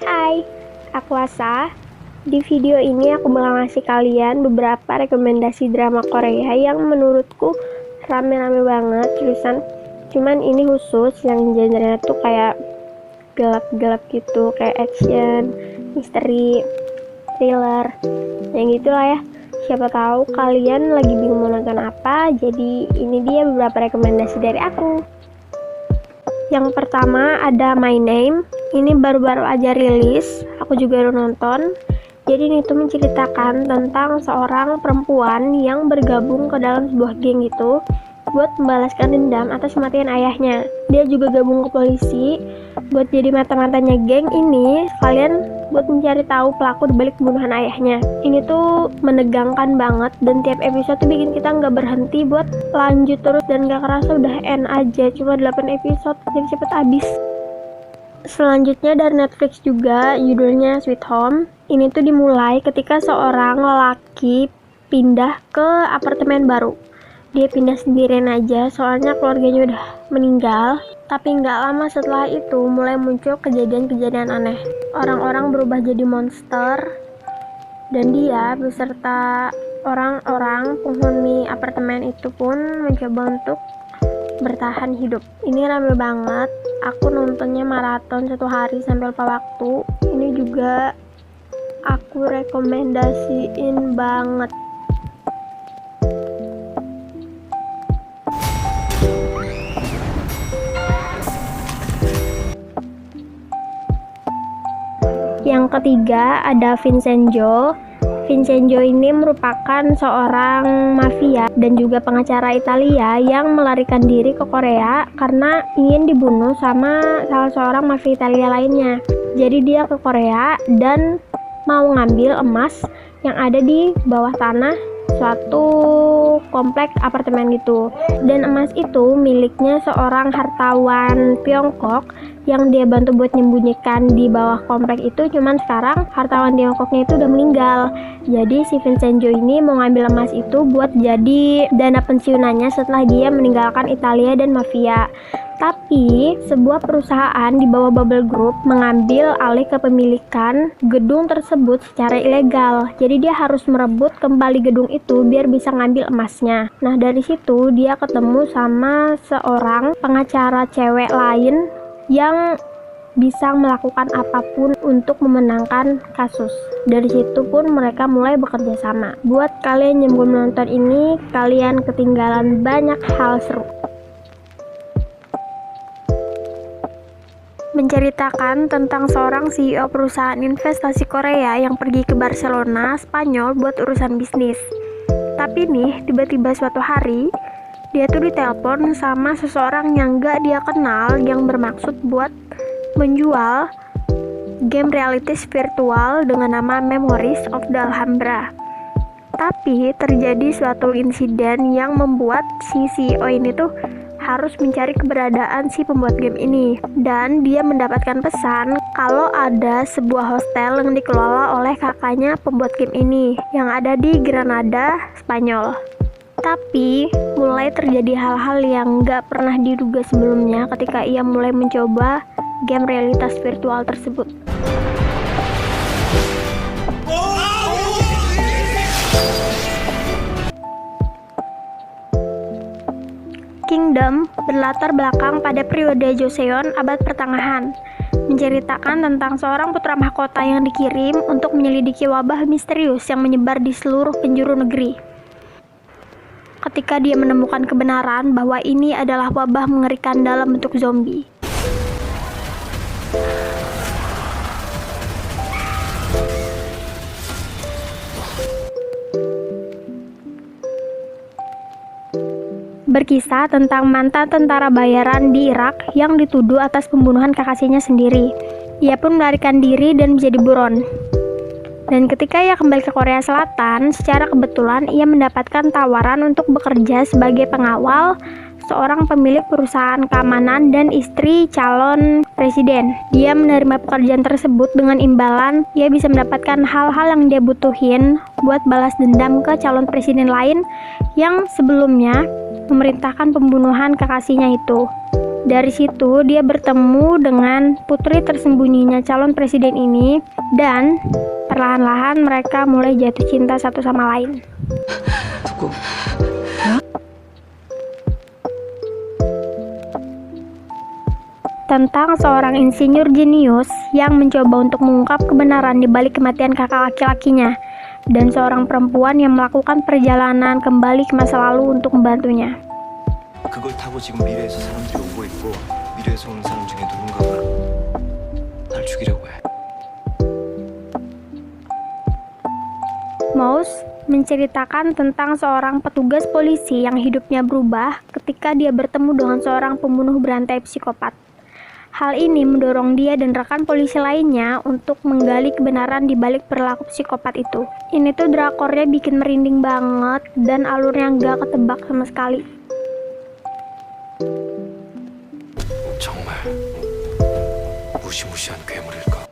Hai, aku Asa. Di video ini aku bakal ngasih kalian beberapa rekomendasi drama Korea yang menurutku rame-rame banget jurusan. Cuman ini khusus yang genre-nya tuh kayak gelap-gelap gitu, kayak action, misteri, thriller, yang gitulah ya. Siapa tahu kalian lagi bingung mau nonton apa, jadi ini dia beberapa rekomendasi dari aku. Yang pertama ada My Name. Ini baru-baru aja rilis, aku juga udah nonton. Jadi ini tuh menceritakan tentang seorang perempuan yang bergabung ke dalam sebuah geng gitu buat membalaskan dendam atas kematian ayahnya. Dia juga gabung ke polisi buat jadi mata-matanya geng ini, sekalian buat mencari tahu pelaku dibalik pembunuhan ayahnya. Ini tuh menegangkan banget dan tiap episode tuh bikin kita nggak berhenti buat lanjut terus dan nggak kerasa udah end aja, cuma 8 episode jadi cepet habis. Selanjutnya dari Netflix juga, judulnya Sweet Home. Ini tuh dimulai ketika seorang lelaki pindah ke apartemen baru. Dia pindah sendirian aja, soalnya keluarganya udah meninggal. Tapi nggak lama setelah itu mulai muncul kejadian-kejadian aneh. Orang-orang berubah jadi monster, dan dia beserta orang-orang penghuni apartemen itu pun mencoba untuk bertahan hidup. Ini rame banget, aku nontonnya maraton 1 hari sampai lupa waktu. Ini juga aku rekomendasiin banget. Yang ketiga ada Vincenzo. Vincenzo ini merupakan seorang mafia dan juga pengacara Italia yang melarikan diri ke Korea karena ingin dibunuh sama salah seorang mafia Italia lainnya. Jadi dia ke Korea dan mau ngambil emas yang ada di bawah tanah suatu kompleks apartemen gitu. Dan emas itu miliknya seorang hartawan Tiongkok yang dia bantu buat menyembunyikan di bawah komplek itu. Cuman sekarang hartawan Tiongkoknya itu udah meninggal. Jadi si Vincenzo ini mau ngambil emas itu buat jadi dana pensiunannya setelah dia meninggalkan Italia dan mafia. Tapi sebuah perusahaan di bawah Bubble Group mengambil alih kepemilikan gedung tersebut secara ilegal. Jadi dia harus merebut kembali gedung itu biar bisa ngambil emasnya. Nah dari situ dia ketemu sama seorang pengacara cewek lain yang bisa melakukan apapun untuk memenangkan kasus. Dari situ pun mereka mulai bekerja sama. Buat kalian yang belum menonton ini, kalian ketinggalan banyak hal seru. Menceritakan tentang seorang CEO perusahaan investasi Korea yang pergi ke Barcelona, Spanyol buat urusan bisnis. Tapi nih, tiba-tiba suatu hari, dia tuh ditelepon sama seseorang yang gak dia kenal yang bermaksud buat menjual game realitis virtual dengan nama Memories of the Alhambra. Tapi terjadi suatu insiden yang membuat si CEO ini tuh harus mencari keberadaan si pembuat game ini, dan dia mendapatkan pesan kalau ada sebuah hostel yang dikelola oleh kakaknya pembuat game ini yang ada di Granada, Spanyol. Tapi mulai terjadi hal-hal yang gak pernah diduga sebelumnya ketika ia mulai mencoba game realitas virtual tersebut. Kingdom berlatar belakang pada periode Joseon abad pertengahan, menceritakan tentang seorang putra mahkota yang dikirim untuk menyelidiki wabah misterius yang menyebar di seluruh penjuru negeri. Ketika dia menemukan kebenaran bahwa ini adalah wabah mengerikan dalam bentuk zombie. Berkisah tentang mantan tentara bayaran di Irak yang dituduh atas pembunuhan kekasihnya sendiri. Ia pun melarikan diri dan menjadi buron. Dan ketika ia kembali ke Korea Selatan, secara kebetulan ia mendapatkan tawaran untuk bekerja sebagai pengawal seorang pemilik perusahaan keamanan dan istri calon presiden. Dia menerima pekerjaan tersebut dengan imbalan ia bisa mendapatkan hal-hal yang dia butuhin buat balas dendam ke calon presiden lain yang sebelumnya memerintahkan pembunuhan kekasihnya itu. Dari situ dia bertemu dengan putri tersembunyinya calon presiden ini dan perlahan-lahan mereka mulai jatuh cinta satu sama lain. Tentang seorang insinyur jenius yang mencoba untuk mengungkap kebenaran di balik kematian kakak laki-lakinya, dan seorang perempuan yang melakukan perjalanan kembali ke masa lalu untuk membantunya. 그걸 타고 지금 미래에서 사람들이 오고 있고 미래에서 오는 사람 중에 누군가가 날 죽이려고 해. Mouse menceritakan tentang seorang petugas polisi yang hidupnya berubah ketika dia bertemu dengan seorang pembunuh berantai psikopat. Hal ini mendorong dia dan rekan polisi lainnya untuk menggali kebenaran di balik perilaku psikopat itu. Ini tuh drakornya bikin merinding banget dan alurnya nggak ketebak sama sekali. 정말 무시무시한 괴물일까?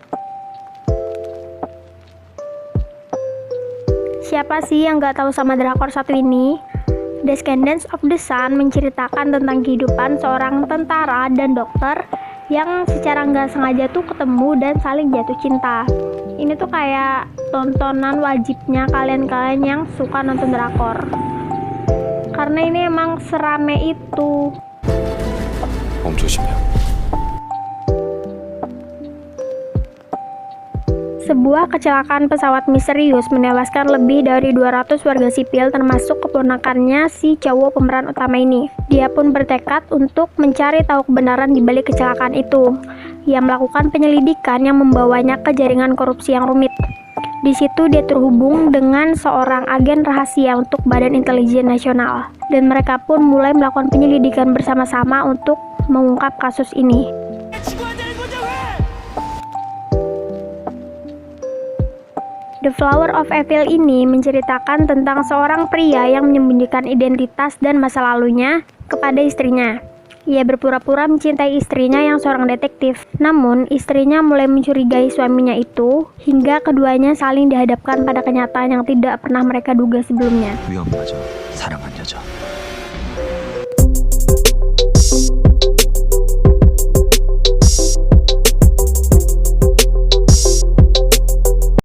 Siapa sih yang nggak tahu sama drakor satu ini? Descendants of the Sun menceritakan tentang kehidupan seorang tentara dan dokter yang secara nggak sengaja tuh ketemu dan saling jatuh cinta. Ini tuh kayak tontonan wajibnya kalian-kalian yang suka nonton drakor. Karena ini emang serame itu. 몸 조심해. Sebuah kecelakaan pesawat misterius menewaskan lebih dari 200 warga sipil termasuk keponakannya si cowok pemeran utama ini. Dia pun bertekad untuk mencari tahu kebenaran di balik kecelakaan itu. Ia melakukan penyelidikan yang membawanya ke jaringan korupsi yang rumit. Di situ dia terhubung dengan seorang agen rahasia untuk Badan Intelijen Nasional. Dan mereka pun mulai melakukan penyelidikan bersama-sama untuk mengungkap kasus ini. The Flower of Evil ini menceritakan tentang seorang pria yang menyembunyikan identitas dan masa lalunya kepada istrinya. Ia berpura-pura mencintai istrinya yang seorang detektif. Namun, istrinya mulai mencurigai suaminya itu hingga keduanya saling dihadapkan pada kenyataan yang tidak pernah mereka duga sebelumnya. 위험하죠. 사랑하는